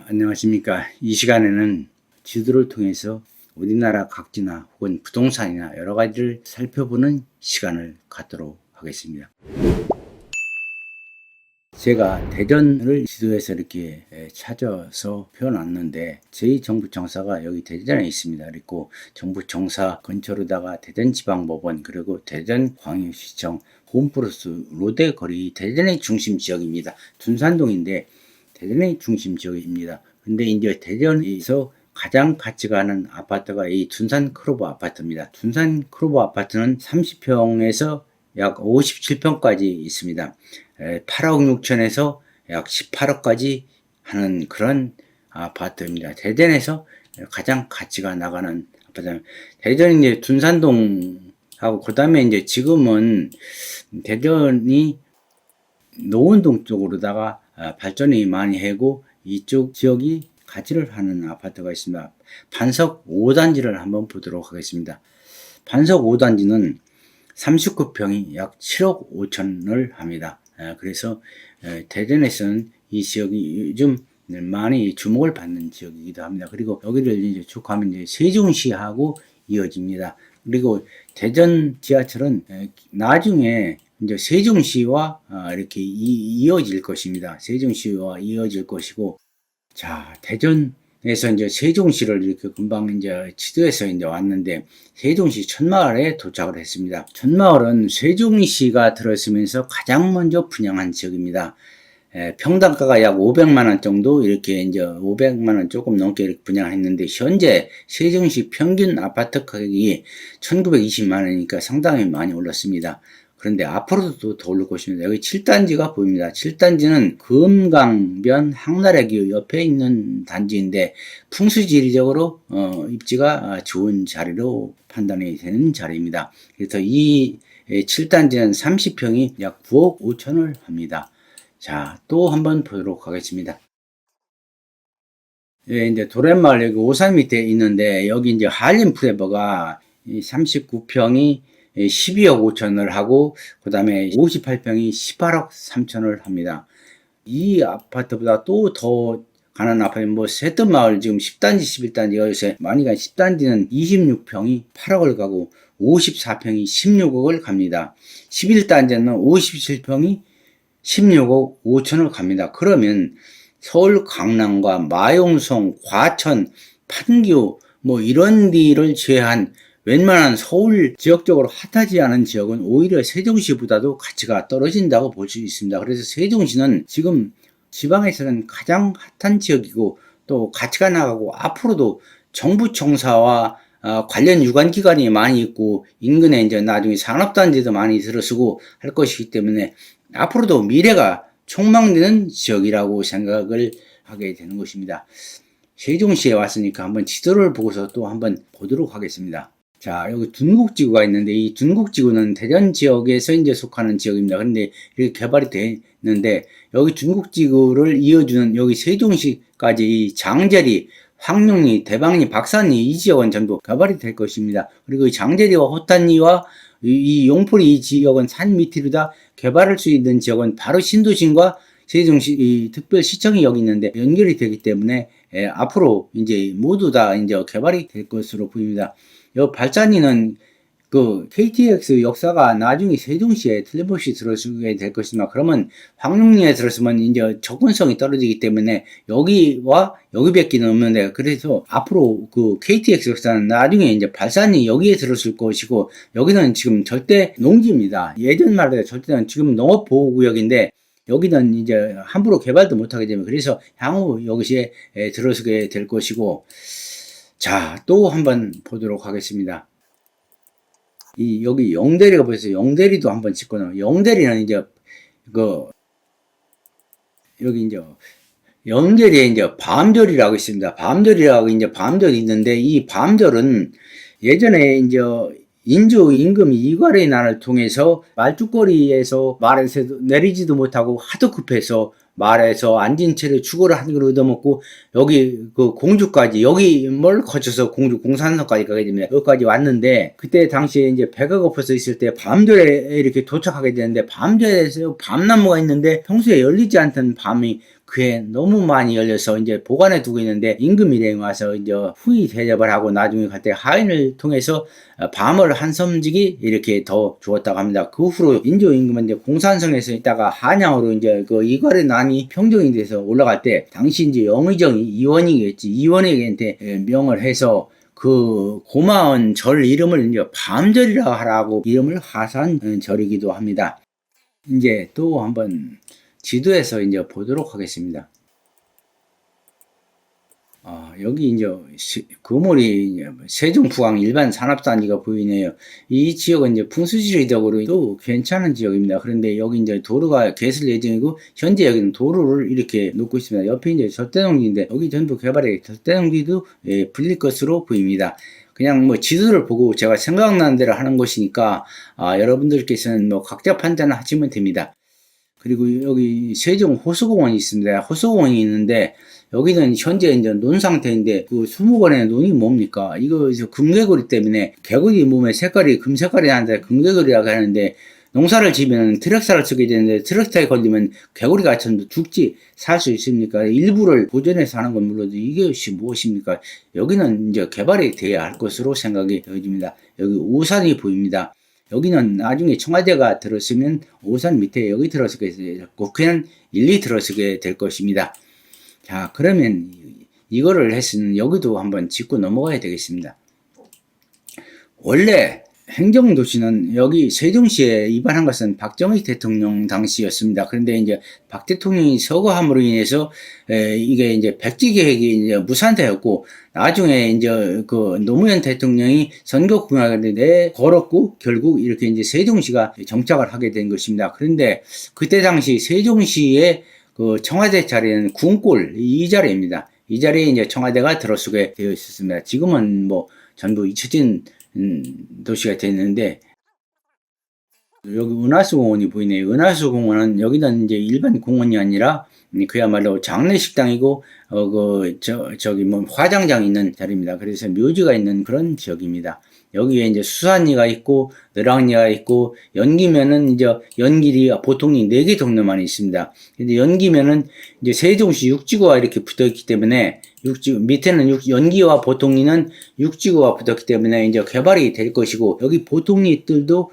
안녕하십니까. 이 시간에는 지도를 통해서 우리나라 각지나 혹은 부동산이나 여러 가지를 살펴보는 시간을 갖도록 하겠습니다. 제가 대전을 지도에서 이렇게 찾아서 펴놨는데 저희 정부청사가 여기 대전에 있습니다. 그리고 정부청사 근처로다가 대전지방법원 그리고 대전광역시청 홈플러스 롯데거리 대전의 중심 지역입니다. 둔산동인데 대전의 중심 지역입니다. 근데 이제 대전에서 가장 가치가 하는 아파트가 이 둔산 크로버 아파트입니다. 둔산 크로버 아파트는 30평에서 약 57평까지 있습니다. 8억 6천에서 약 18억까지 하는 그런 아파트입니다. 대전에서 가장 가치가 나가는 아파트입니다. 대전 이제 둔산동하고 그 다음에 이제 지금은 대전이 노원동 쪽으로다가 발전이 많이 하고 이쪽 지역이 가치를 하는 아파트가 있습니다. 반석 5단지를 한번 보도록 하겠습니다. 반석 5단지는 39평이 약 7억 5천을 합니다. 그래서 대전에서는 이 지역이 요즘 많이 주목을 받는 지역이기도 합니다. 그리고 여기를 이제 쭉 가면 이제 세종시하고 이어집니다. 그리고 대전 지하철은 나중에 이제 세종시와 이렇게 이어질 것입니다. 세종시와 이어질 것이고, 자, 대전에서 이제 세종시를 이렇게 금방 이제 지도에서 이제 왔는데, 세종시 천마을에 도착을 했습니다. 천마을은 세종시가 들어서면서 가장 먼저 분양한 지역입니다. 평당가가 약 500만원 정도 이렇게 이제 500만원 조금 넘게 이렇게 분양했는데, 현재 세종시 평균 아파트 가격이 1920만원이니까 상당히 많이 올랐습니다. 그런데 앞으로도 더 오를 것입니다. 여기 7단지가 보입니다. 7단지는 금강변 항나라교 옆에 있는 단지인데 풍수지리적으로 입지가 좋은 자리로 판단이 되는 자리입니다. 그래서 이 7단지는 30평이 약 9억 5천을 합니다. 자, 또 한번 보도록 하겠습니다. 예, 이제 도련마을 여기 오산 밑에 있는데 여기 이제 한림프레버가 39평이 12억 5천을 하고 그 다음에 58평이 18억 3천을 합니다. 이 아파트보다 또 더 가는 아파트 뭐 새뜸마을 지금 10단지 11단지 여기서 많이 간 10단지는 26평이 8억을 가고 54평이 16억을 갑니다. 11단지는 57평이 16억 5천을 갑니다. 그러면 서울 강남과 마용성, 과천, 판교 뭐 이런 데를 제외한 웬만한 서울 지역적으로 핫하지 않은 지역은 오히려 세종시보다도 가치가 떨어진다고 볼 수 있습니다. 그래서 세종시는 지금 지방에서는 가장 핫한 지역이고 또 가치가 나가고 앞으로도 정부청사와 관련 유관기관이 많이 있고 인근에 이제 나중에 산업단지도 많이 들어서고 할 것이기 때문에 앞으로도 미래가 촉망되는 지역이라고 생각을 하게 되는 것입니다. 세종시에 왔으니까 한번 지도를 보고서 또 한번 보도록 하겠습니다. 자, 여기 둔곡지구가 있는데 이 둔곡지구는 대전 지역에서 이제 속하는 지역입니다. 그런데 이렇게 개발이 됐는데 여기 둔곡지구를 이어주는 여기 세종시까지 이 장제리, 황룡리, 대방리, 박산리 이 지역은 전부 개발이 될 것입니다. 그리고 장제리와 호탄리와 이 용포리 이 지역은 산 밑으로 다 개발할 수 있는 지역은 바로 신도심과 세종시 이 특별시청이 여기 있는데 연결이 되기 때문에 앞으로 이제 모두 다 이제 개발이 될 것으로 보입니다. 요 발산리는 그 KTX 역사가 나중에 세종시에 틀림없이 들어서게 될 것이지만 그러면 황룡리에 들어서면 이제 접근성이 떨어지기 때문에 여기와 여기밖에는 없는데 그래서 앞으로 그 KTX 역사는 나중에 이제 발산리 여기에 들어설 것이고 여기는 지금 절대 농지입니다. 예전 말에 절대는 지금 농업보호구역인데 여기는 이제 함부로 개발도 못하게 되면 그래서 향후 여기에 들어서게 될 것이고 자, 또 한번 보도록 하겠습니다. 여기 영대리가 보였어요. 영대리도 한번 짚고 나와. 영대리는 이제, 여기 이제, 영대리에 이제 밤절이라고 있습니다. 밤절이라고 이제 밤절이 있는데, 이 밤절은 예전에 이제 인조 임금 이괄의 난을 통해서 말죽거리에서 말에서 내리지도 못하고 하도 급해서 말에서 앉은 채로 죽어를 한 그릇 얻어먹고 여기 그 공주까지 여기 뭘 거쳐서 공주 공산성까지 가게 됩니다. 여기까지 왔는데 그때 당시에 이제 배가 고파서 있을 때 밤들에 이렇게 도착하게 되는데 밤들에서 밤나무가 있는데 평소에 열리지 않던 밤이 그에 너무 많이 열려서 이제 보관해 두고 있는데 임금 일행이 와서 이제 후히 대접을 하고 나중에 갈 때 하인을 통해서 밤을 한 섬지기 이렇게 더 주었다고 합니다. 그 후로 인조 임금은 이제 공산성에서 있다가 한양으로 이제 그 이괄의 난이 평정이 돼서 올라갈 때 당시 이제 영의정이 이원익이었지. 이원익한테 명을 해서 그 고마운 절 이름을 이제 밤절이라 하라고 이름을 하사한 절이기도 합니다. 이제 또 한번 지도에서 이제 보도록 하겠습니다. 여기 이제 거물이 이제 세종포항 일반 산업단지가 보이네요. 이 지역은 이제 풍수지리적으로 또 괜찮은 지역입니다. 그런데 여기 이제 도로가 개설 예정이고 현재 여기는 도로를 이렇게 놓고 있습니다. 옆에 이제 젖대농지인데 여기 전부 개발에 젖대농지도 불릴 것으로 보입니다. 그냥 뭐 지도를 보고 제가 생각나는 대로 하는 것이니까 여러분들께서는 뭐 각자 판단을 하시면 됩니다. 그리고 여기 세종 호수공원이 있습니다. 호수공원이 있는데 여기는 현재 이제 논 상태인데 그 수목원의 논이 뭡니까? 이거 금개구리 때문에 개구리 몸에 색깔이 금색깔이 나는데 금개구리라고 하는데 농사를 지으면 트랙사를 쓰게 되는데 트랙사에 걸리면 개구리가 전부 죽지 살 수 있습니까? 일부를 보존해서 하는 건 물론 이것이 무엇입니까? 여기는 이제 개발이 돼야 할 것으로 생각이 되어집니다. 여기 오산이 보입니다. 여기는 나중에 청와대가 들어서면 오산 밑에 여기 들어서게 돼요. 국회는 일리 들어서게 될 것입니다. 자, 그러면 이거를 했으면 여기도 한번 짚고 넘어가야 되겠습니다. 원래 행정도시는 여기 세종시에 입안한 것은 박정희 대통령 당시였습니다. 그런데 이제 박 대통령이 서거함으로 인해서 이게 이제 백지 계획이 이제 무산되었고 나중에 이제 그 노무현 대통령이 선거 공약을 내걸었고 결국 이렇게 이제 세종시가 정착을 하게 된 것입니다. 그런데 그때 당시 세종시의 그 청와대 자리는 궁골 이 자리입니다. 이 자리에 이제 청와대가 들어서게 되어 있었습니다. 지금은 뭐 전부 잊혀진 도시가 됐는데 여기 은하수공원이 보이네요. 은하수공원은 여기는 이제 일반 공원이 아니라 그야말로 장례식당이고 저기 뭐 화장장이 있는 자리입니다. 그래서 묘지가 있는 그런 지역입니다. 여기에 이제 수산리가 있고 너랑리가 있고 연기면은 이제 연길이 보통이 4개 정도만 있습니다. 근데 연기면은 이제 세종시 육지구가 이렇게 붙어 있기 때문에 밑에는 연기와 보통리는 육지구가 붙었기 때문에 이제 개발이 될 것이고 여기 보통리들도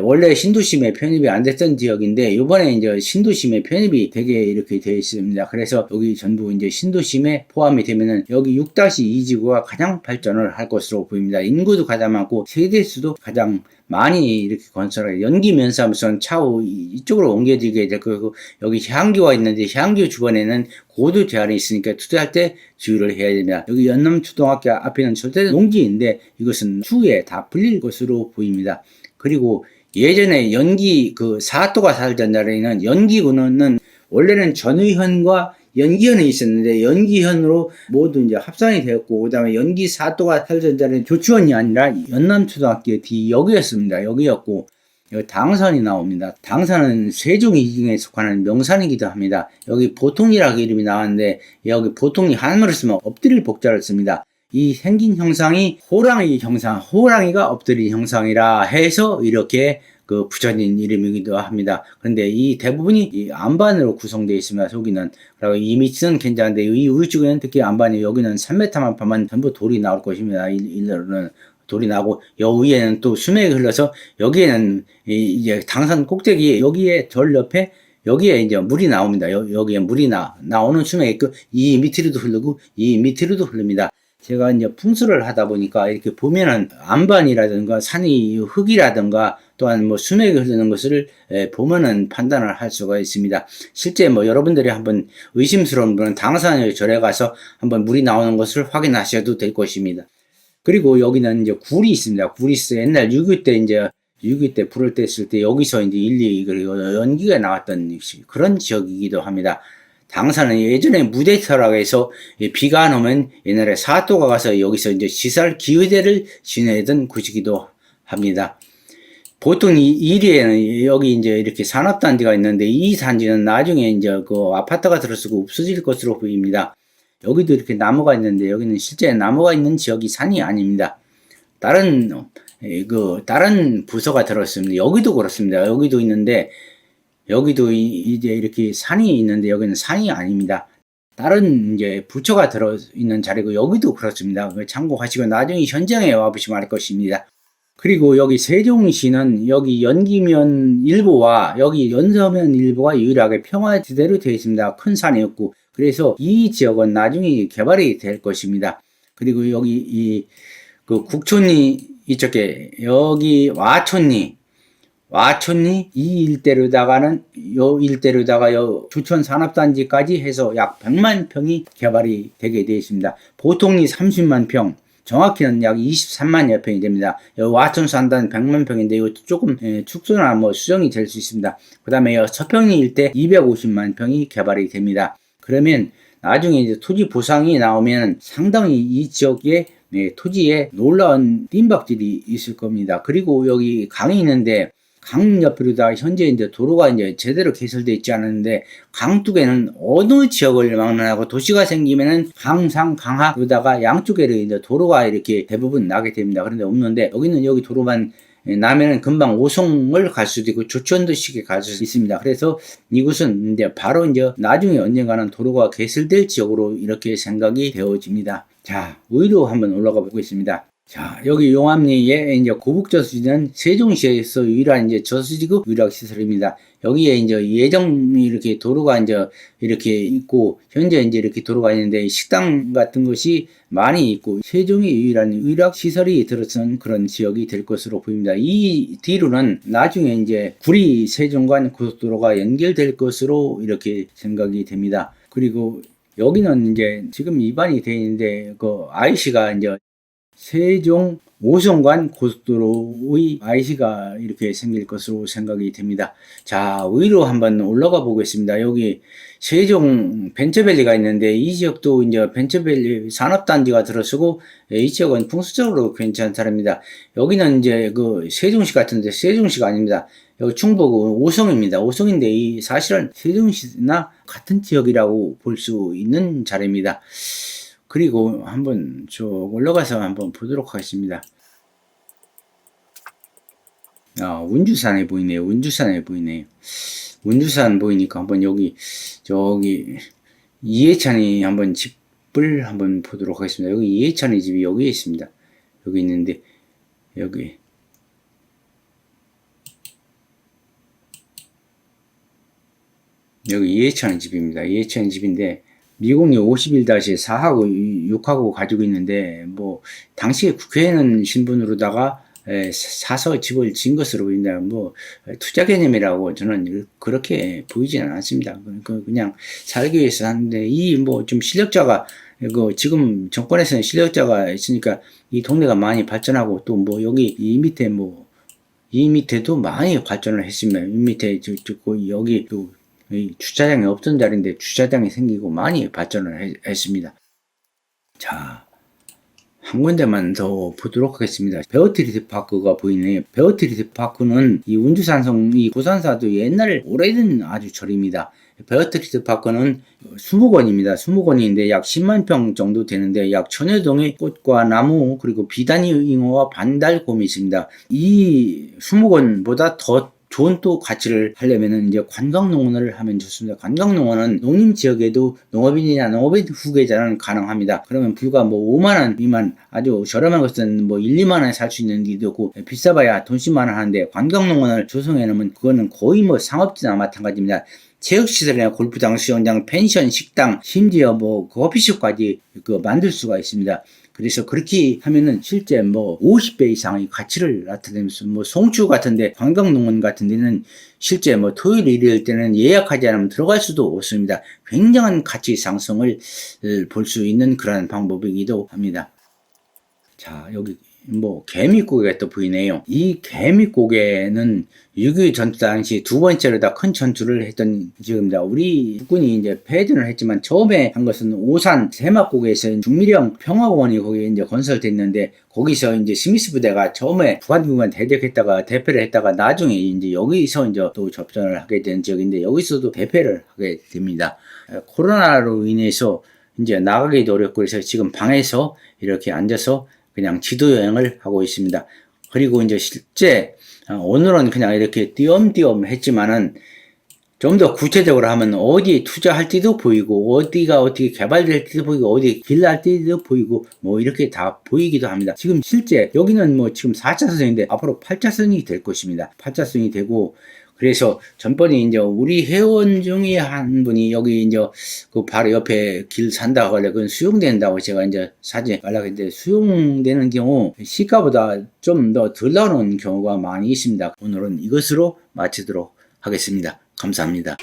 원래 신도심에 편입이 안 됐던 지역인데 이번에 이제 신도심에 편입이 되게 이렇게 되어 있습니다. 그래서 여기 전부 이제 신도심에 포함이 되면은 여기 6-2지구가 가장 발전을 할 것으로 보입니다. 인구도 가장 많고 세대수도 가장 많이 이렇게 건설하게 연기 면사무소는 차후 이쪽으로 옮겨지게 될 거고 여기 향교가 있는데 향교 주변에는 고도 제한이 있으니까 투자할 때 주의를 해야 됩니다. 여기 연남초등학교 앞에는 절대 농지인데 이것은 추후에 다 불릴 것으로 보입니다. 그리고 예전에 연기 그 사또가 살던 자리에는 연기군은 원래는 전의현과 연기현이 있었는데 연기현으로 모두 이제 합산이 되었고 그다음에 연기 사또가 살던 자리는 조추원이 아니라 연남초등학교 뒤 여기였습니다. 여기였고 여기 당산이 나옵니다. 당산은 세종 이징에 속하는 명산이기도 합니다. 여기 보통이라고 이름이 나왔는데 여기 보통이 한문을 쓰면 엎드릴 복자를 씁니다. 이 생긴 형상이 호랑이 형상, 호랑이가 엎드린 형상이라 해서 이렇게 그 붙여진 이름이기도 합니다. 그런데 이 대부분이 이 안반으로 구성되어 있습니다. 속이는. 그리고 이 밑은 괜찮은데 이 우측은 특히 안반이 여기는 3m만 파면 전부 돌이 나올 것입니다. 일로는 돌이 나고 여 위에는 또 수맥이 흘러서 여기에는 이제 당산 꼭대기 여기에 절 옆에 여기에 이제 물이 나옵니다. 여기에 물이 나오는 수맥이 있고 이 밑으로도 흐르고 이 밑으로도 흐릅니다. 제가 이제 풍수를 하다 보니까 이렇게 보면은 안반이라든가 산이 흙이라든가 또한 뭐 수맥이 흐르는 것을 보면은 판단을 할 수가 있습니다. 실제 뭐 여러분들이 한번 의심스러운 분은 당산의 절에 가서 한번 물이 나오는 것을 확인하셔도 될 것입니다. 그리고 여기는 이제 굴이 있습니다. 굴이 있어요. 옛날 6.25 때 이제 6.25 때 불을 뗐을 때 여기서 이제 그리고 연기가 나왔던 그런 지역이기도 합니다. 당산은 예전에 무대터라고 해서 비가 안 오면 옛날에 사또가 가서 여기서 이제 시설 기의대를 지내던 곳이기도 합니다. 보통 이 이리에는 여기 이제 이렇게 산업단지가 있는데 이 단지는 나중에 이제 그 아파트가 들어서고 없어질 것으로 보입니다. 여기도 이렇게 나무가 있는데 여기는 실제 나무가 있는 지역이 산이 아닙니다. 다른 부서가 들어있습니다. 여기도 그렇습니다. 여기도 있는데 여기도 이제 이렇게 산이 있는데 여기는 산이 아닙니다. 다른 이제 부처가 들어있는 자리고 여기도 그렇습니다. 참고하시고 나중에 현장에 와보시면 알 것입니다. 그리고 여기 세종시는 여기 연기면 일부와 여기 연서면 일부가 유일하게 평화지대로 되어 있습니다. 큰 산이 없고 그래서 이 지역은 나중에 개발이 될 것입니다. 그리고 여기 그 국촌리 이쪽에 여기 와촌리 이 일대로다가 주천 산업단지까지 해서 약 100만 평이 개발이 되게 되어 있습니다. 보통이 30만 평, 정확히는 약 23만여 평이 됩니다. 와촌 산단 100만 평인데 이것도 조금 축소나 뭐 수정이 될 수 있습니다. 그 다음에 서평리 일대 250만 평이 개발이 됩니다. 그러면 나중에 이제 토지 보상이 나오면 상당히 이 지역의 토지에 놀라운 림박질이 있을 겁니다. 그리고 여기 강이 있는데 강 옆으로다 현재 이제 도로가 이제 제대로 개설되어 있지 않은데 강둑에는 어느 지역을 막론하고 도시가 생기면은 강상 강하로다가 양쪽에로 이제 도로가 이렇게 대부분 나게 됩니다. 그런데 없는데 여기는 여기 도로만 나면은 금방 오송을 갈 수도 있고 조천도시에 갈 수 있습니다. 그래서 이곳은 이제 바로 이제 나중에 언젠가는 도로가 개설될 지역으로 이렇게 생각이 되어집니다. 자, 위로 한번 올라가 보겠습니다. 자, 여기 용암리에 이제 고북저수지는 세종시에서 유일한 이제 저수지급 유락시설입니다. 여기에 이제 예정 이렇게 도로가 이제 이렇게 있고, 현재 이제 이렇게 도로가 있는데 식당 같은 것이 많이 있고, 세종의 유일한 유락시설이 들어선 그런 지역이 될 것으로 보입니다. 이 뒤로는 나중에 이제 구리 세종간 고속도로가 연결될 것으로 이렇게 생각이 됩니다. 그리고 여기는 이제 지금 위반이 되어 있는데, 그 IC가 이제 세종 오송간 고속도로의 IC가 이렇게 생길 것으로 생각이 됩니다. 자, 위로 한번 올라가 보겠습니다. 여기 세종 벤처밸리가 있는데 이 지역도 이제 벤처밸리 산업단지가 들어서고 이 지역은 풍수적으로 괜찮답니다. 여기는 이제 그 세종시 같은데 세종시가 아닙니다. 여기 충북 오송입니다. 오송인데 이 사실은 세종시나 같은 지역이라고 볼 수 있는 자리입니다. 그리고 한번 쭉 올라가서 한번 보도록 하겠습니다. 운주산에 보이네요. 운주산에 보이네요. 운주산 보이니까 한번 저기 이해찬이 한번 집을 한번 보도록 하겠습니다. 여기 이해찬의 집이 여기에 있습니다. 여기 있는데 여기 이해찬의 집입니다. 이해찬의 집인데 미국이 51-4하고 6하고 가지고 있는데 뭐 당시에 국회의원 신분으로다가 사서 집을 지은 것으로 보인다. 뭐 투자 개념이라고 저는 그렇게 보이지는 않습니다. 그냥 살기 위해서 하는데 이 뭐 좀 실력자가 지금 정권에서는 실력자가 있으니까 이 동네가 많이 발전하고 또 뭐 여기 이 밑에도 많이 발전을 했습니다. 이 밑에 여기 또 주차장이 없던 자리인데 주차장이 생기고 많이 발전을 했습니다. 자, 한 군데만 더 보도록 하겠습니다. 베어트리트 파크가 보이네요. 베어트리트 파크는 이 운주산성 이 고산사도 옛날 오래된 아주 절입니다. 베어트리트 파크는 수목원입니다. 수목원인데 약 10만 평 정도 되는데 약 1000여 동의 꽃과 나무 그리고 비단이 잉어와 반달곰이 있습니다. 이 수목원보다 더 좋은 또 가치를 하려면은 이제 관광농원을 하면 좋습니다. 관광농원은 농림지역에도 농업인이나 농업인 후계자는 가능합니다. 그러면 불과 뭐 5만원 미만 아주 저렴한 것은 뭐 1, 2만원에 살 수 있는 데도 있고 비싸봐야 돈 10만원 하는데 관광농원을 조성해 놓으면 그거는 거의 뭐 상업지나 마찬가지입니다. 체육시설이나 골프장, 수영장, 펜션, 식당, 심지어 뭐 커피숍까지 만들 수가 있습니다. 그래서 그렇게 하면은 실제 뭐 50배 이상의 가치를 나타내면서 뭐 송추 같은데 관광농원 같은 데는 실제 뭐 토요일 일요일 때는 예약하지 않으면 들어갈 수도 없습니다. 굉장한 가치 상승을 볼 수 있는 그런 방법이기도 합니다. 자, 뭐 개미고개가 또 보이네요. 이 개미고개는 6.25 전투 당시 두 번째로 다 큰 전투를 했던 지역입니다. 우리 국군이 이제 패전을 했지만 처음에 한 것은 오산 세막고개에서 중미령 평화공원이 거기 이제 건설됐는데 거기서 이제 스미스 부대가 처음에 북한군과 대적했다가 대패를 했다가 나중에 이제 여기서 이제 또 접전을 하게 된 지역인데 여기서도 대패를 하게 됩니다. 코로나로 인해서 이제 나가기도 어렵고 그래서 지금 방에서 이렇게 앉아서 그냥 지도 여행을 하고 있습니다. 그리고 이제 실제 오늘은 그냥 이렇게 띄엄띄엄 했지만은 좀 더 구체적으로 하면 어디에 투자할 때도 보이고 어디가 어떻게 개발될 때도 보이고 어디 길날 때도 보이고 뭐 이렇게 다 보이기도 합니다. 지금 실제 여기는 뭐 지금 4차선인데 앞으로 8차선이 될 것입니다. 8차선이 되고 그래서 전번에 이제 우리 회원 중에 한 분이 여기 이제 그 바로 옆에 길 산다고 하길래 그건 수용된다고 제가 이제 사진에 연락했는데 수용되는 경우 시가보다 좀 더 덜 나오는 경우가 많이 있습니다. 오늘은 이것으로 마치도록 하겠습니다. 감사합니다.